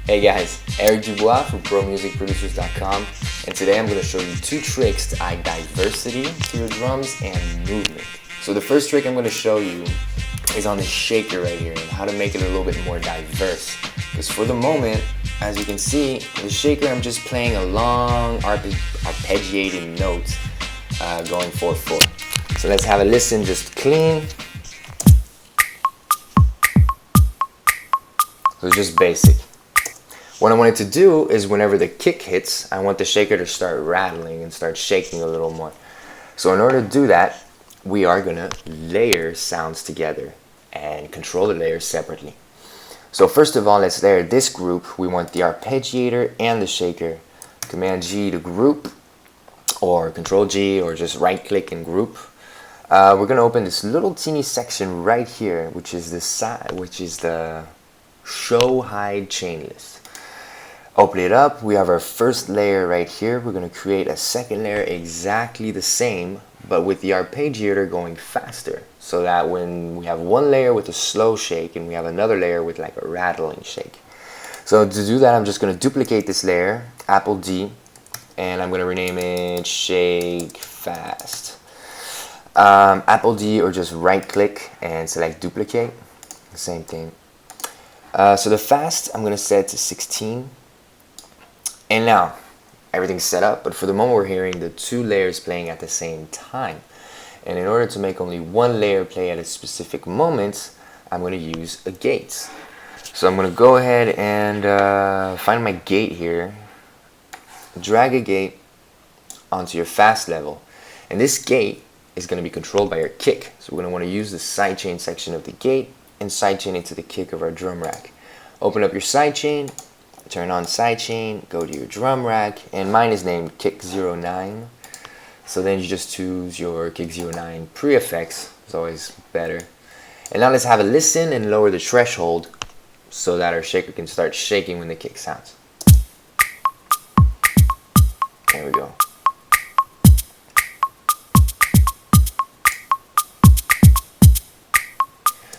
Hey guys, Eric Dubois from ProMusicProducers.com, and today I'm going to show you 2 tricks to add diversity to your drums and movement. So the first trick I'm going to show you is on the shaker right here, and how to make it a little bit more diverse. Because for the moment, as you can see, the shaker, I'm just playing a long arpeggiating note going 4/4. So let's have a listen, just clean. So it's just basic. What I want it to do is whenever the kick hits, I want the shaker to start rattling and start shaking a little more. So in order to do that, we are going to layer sounds together and control the layers separately. So first of all, let's layer this group. We want the arpeggiator and the shaker. Command G to group, or Control G, or just right click and group. We're going to open this little teeny section right here, which is the show hide chain list. Open it up, we have our first layer right here. We're going to create a second layer exactly the same, but with the arpeggiator going faster, so that when we have one layer with a slow shake and we have another layer with like a rattling shake. So to do that, I'm just going to duplicate this layer, Apple D, and I'm going to rename it Shake Fast. Apple D, or just right click and select duplicate, same thing. So the fast, I'm going to set to 16. And now, everything's set up, but for the moment we're hearing the 2 layers playing at the same time. And in order to make only one layer play at a specific moment, I'm going to use a gate. So I'm going to go ahead and find my gate here, drag a gate onto your fast level. And this gate is going to be controlled by your kick. So we're going to want to use the sidechain section of the gate and sidechain into the kick of our drum rack. Open up your sidechain. Turn on sidechain, go to your drum rack, and mine is named Kick 09. So then you just choose your Kick 09 pre-effects, it's always better. And now let's have a listen and lower the threshold so that our shaker can start shaking when the kick sounds. There we go.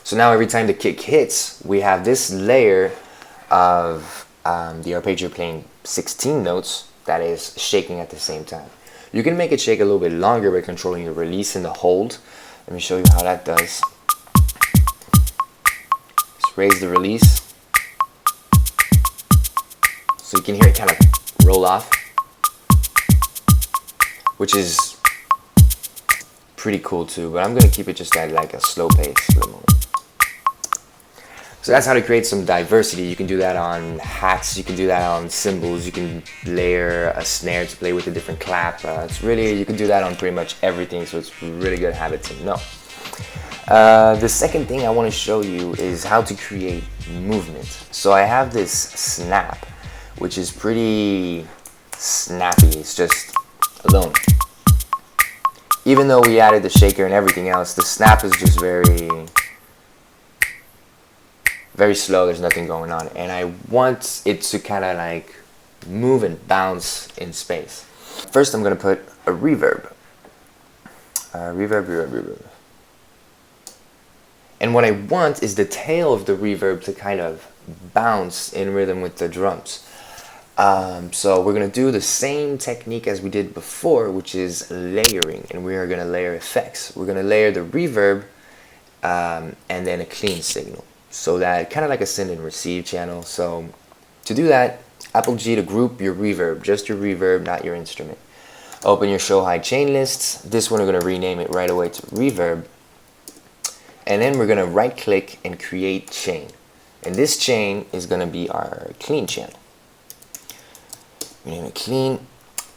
So now every time the kick hits, we have this layer of the arpeggio playing 16 notes that is shaking at the same time. You can make it shake a little bit longer by controlling the release and the hold. Let me show you how that does. Just raise the release so you can hear it kind of roll off, which is pretty cool too, but I'm going to keep it just at like a slow pace for the moment. So that's how to create some diversity. You can do that on hats, you can do that on cymbals, you can layer a snare to play with a different clap. You can do that on pretty much everything, so it's a really good habit to know. The second thing I want to show you is how to create movement. So I have this snap, which is pretty snappy. It's just alone. Even though we added the shaker and everything else, the snap is just very slow, there's nothing going on, and I want it to kind of like move and bounce in space. First I'm going to put a reverb. Reverb. And what I want is the tail of the reverb to kind of bounce in rhythm with the drums. So we're going to do the same technique as we did before, which is layering, and we are going to layer effects. We're going to layer the reverb and then a clean signal. So that kind of like a send and receive channel. So to do that, Apple G to group your reverb, just your reverb, not your instrument. Open your show hide chain lists. This one we're going to rename it right away to reverb. And then we're going to right click and create chain. And this chain is going to be our clean channel. Rename it clean.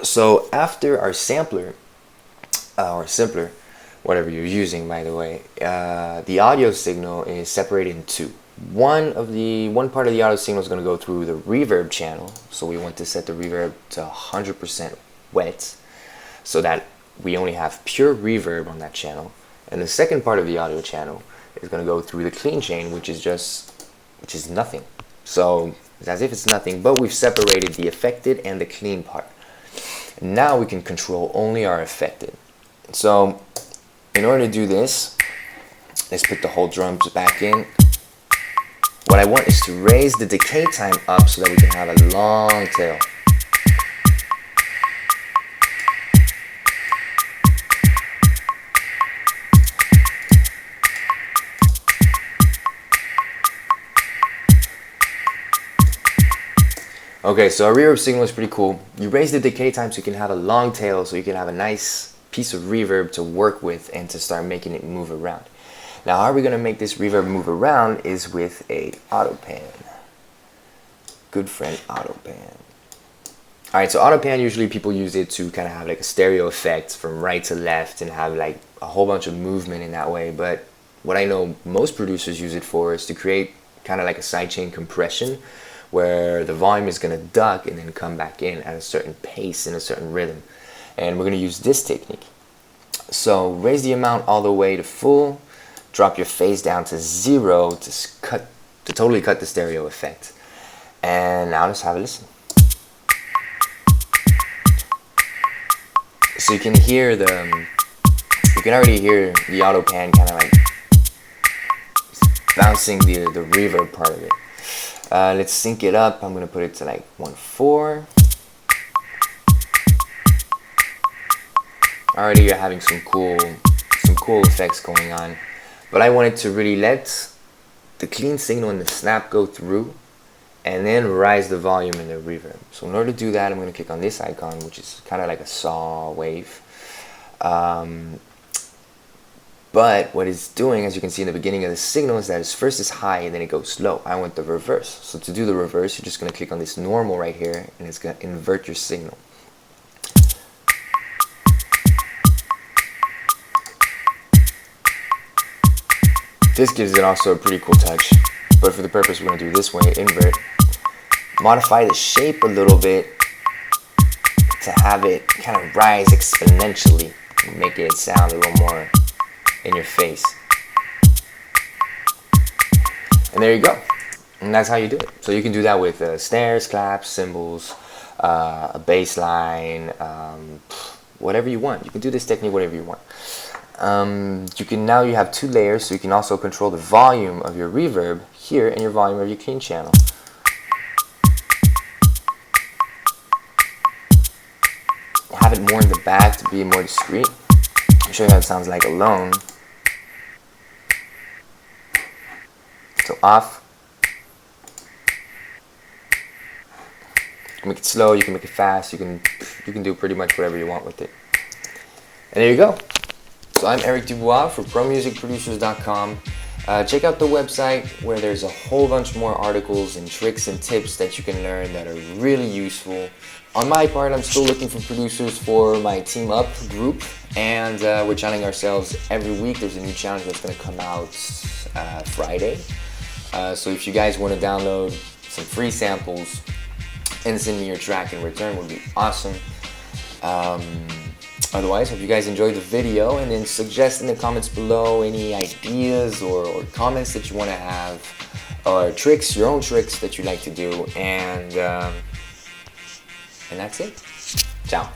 So after our sampler, or simpler, whatever you're using, by the way, the audio signal is separated in 2. One part of the audio signal is going to go through the reverb channel, so we want to set the reverb to 100% wet, so that we only have pure reverb on that channel. And the second part of the audio channel is going to go through the clean chain, which is nothing. So it's as if it's nothing, but we've separated the affected and the clean part. Now we can control only our affected. So in order to do this, let's put the whole drums back in. What I want is to raise the decay time up so that we can have a long tail. Okay, so our reverb signal is pretty cool. You raise the decay time so you can have a long tail, so you can have a nice piece of reverb to work with and to start making it move around. Now, how are we going to make this reverb move around is with a AutoPan. Good friend AutoPan. Alright, so AutoPan, usually people use it to kind of have like a stereo effect from right to left and have like a whole bunch of movement in that way. But what I know most producers use it for is to create kind of like a sidechain compression, where the volume is going to duck and then come back in at a certain pace and a certain rhythm. And we're going to use this technique. So raise the amount all the way to full, drop your phase down to 0 to totally cut the stereo effect. And now let's have a listen. So you can hear you can already hear the AutoPan kind of like bouncing the reverb part of it. Let's sync it up. I'm going to put it to like 1/4. Already you're having some cool effects going on. But I wanted to really let the clean signal and the snap go through and then rise the volume in the reverb. So in order to do that, I'm going to click on this icon, which is kind of like a saw wave. But what it's doing, as you can see in the beginning of the signal, is that it's first is high and then it goes low. I want the reverse. So to do the reverse, you're just going to click on this normal right here and it's going to invert your signal. This gives it also a pretty cool touch. But for the purpose, we're going to do this way, invert. Modify the shape a little bit to have it kind of rise exponentially and make it sound a little more in your face. And there you go. And that's how you do it. So you can do that with snares, claps, cymbals, a bass line, whatever you want. You can do this technique whatever you want. Now you have 2 layers, so you can also control the volume of your reverb here and your volume of your clean channel. Have it more in the back to be more discreet. I'll show you how it sounds like alone. So off. You can make it slow, you can make it fast, you can do pretty much whatever you want with it. And there you go. So I'm Eric Dubois for ProMusicProducers.com. Check out the website where there's a whole bunch more articles and tricks and tips that you can learn that are really useful. On my part, I'm still looking for producers for my Team Up group, and we're challenging ourselves every week. There's a new challenge that's going to come out Friday. So if you guys want to download some free samples and send me your track in return, would be awesome. Otherwise, hope you guys enjoyed the video, and then suggest in the comments below any ideas or comments that you want to have, or tricks, your own tricks that you like to do, and that's it. Ciao.